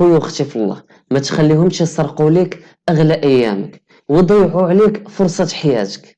خويا واختي في الله، ما تخليهمش يسرقوا لك اغلى ايامك ويضيعوا عليك فرصة حياتك.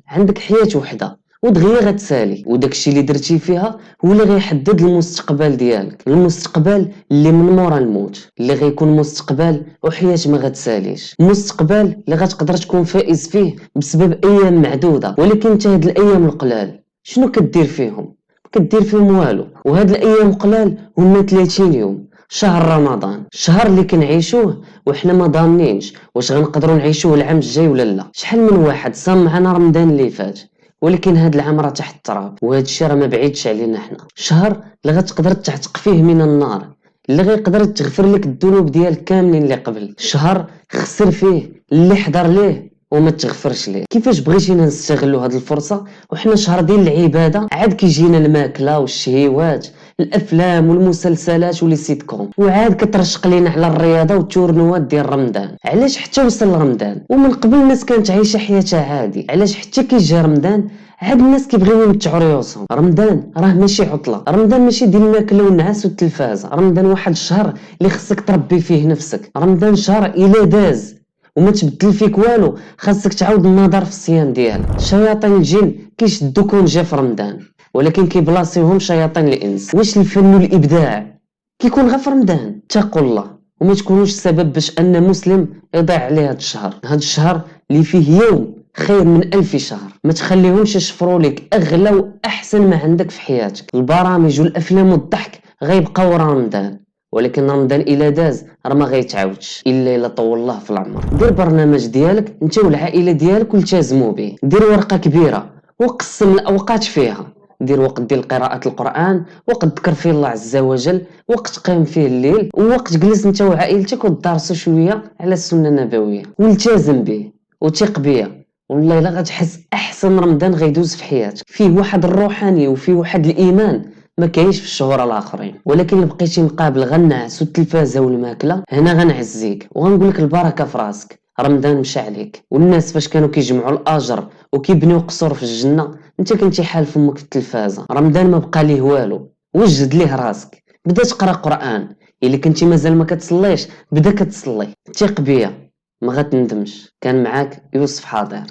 عندك حياة وحدة ودغيا غتسالي، وداكشي اللي درتي فيها هو اللي غيحدد المستقبل ديالك، المستقبل اللي من مورا الموت، اللي غيكون مستقبل وحياة ما غتساليش، المستقبل اللي غتقدر تكون فائز فيه بسبب ايام معدودة. ولكن انت هاد الايام القلال شنو كدير فيهم؟ كدير فيهم والو. وهاد الايام قلال هما 30 يوم، شهر رمضان، الشهر اللي كنعيشوه وحنا ما ضامنينش واش غنقدروا نعيشوه العام الجاي ولا لا. شحال من واحد صام معنا رمضان اللي فات ولكن هاد العام راه تحت التراب، وهاد الشيء راه ما بعيدش علينا حنا. شهر اللي غتقدر تعتق فيه من النار، اللي غيقدر تغفر لك الذنوب ديالك كاملين اللي قبل. شهر خسر فيه اللي حضر ليه وما تغفرش ليه. كيفاش بغيتينا نستغلوا هاد الفرصه وحنا شهر ديال العباده عاد كيجينا الماكله والشهيوات، الافلام والمسلسلات ولي سيت كوم، وعاد كترشق لينا على الرياضه والتورنوات ديال رمضان. علاش حتى وصل رمضان ومن قبل الناس كانت عايشه حياتها عادي، علاش حتى كيجي رمضان عاد الناس كيبغيو يمتعوا ريوسهم؟ رمضان راه ماشي عطله، رمضان ماشي ديال الماكله والنعاس والتلفازه، رمضان واحد الشهر اللي خصك تربي فيه نفسك، رمضان شهر الا داز وما تبدل فيك والو خاصك تعاود النظر في الصيام ديالك. شياطين الجن كيشدوك ونجا في رمضان ولكن كيبلاصيوهم شياطين الانس. واش الفن والابداع كيكون غير في رمضان؟ اتقوا الله وما تكونوش السبب باش ان مسلم يضيع عليه هذا الشهر، هذا الشهر اللي فيه يوم خير من 1000 شهر. ما تخليهمش يشفروا لك اغلى واحسن ما عندك في حياتك. البرامج والافلام والضحك غيبقاو رمضان، ولكن رمضان الا داز راه ما غيتعاودش الا طول الله في العمر. دير برنامج ديالك انت والعائله ديالك والتزموا به، دير ورقه كبيره وقسم الاوقات فيها، دير وقت ديال قراءه القران، وقت ذكر فيه الله عز وجل، وقت قيم فيه الليل، ووقت جلس انت وعائلتك ودرسوا شويه على السنه النبويه والتزم به وثق بيا. والله الا غتحس احسن رمضان غيدوز في حياتك، فيه واحد الروحانيه وفيه واحد الايمان ما كاينش في الشهور الاخرين. ولكن اللي بقيتي مقابل غنعس والتلفازه والماكله هنا غنعزيك وغنقول لك البركه في راسك. رمضان مشى عليك، والناس فاش كانوا كيجمعوا الاجر وكيبنيو قصور في الجنه انت كنتي حال فمك في التلفازه. رمضان ما بقى ليه والو، وجد ليه راسك، بدا تقرا قران، الا كنتي مازال ما كتصليش بدا كتصلي، ثق بيا ما غتندمش. كان معاك يوسف حاضر.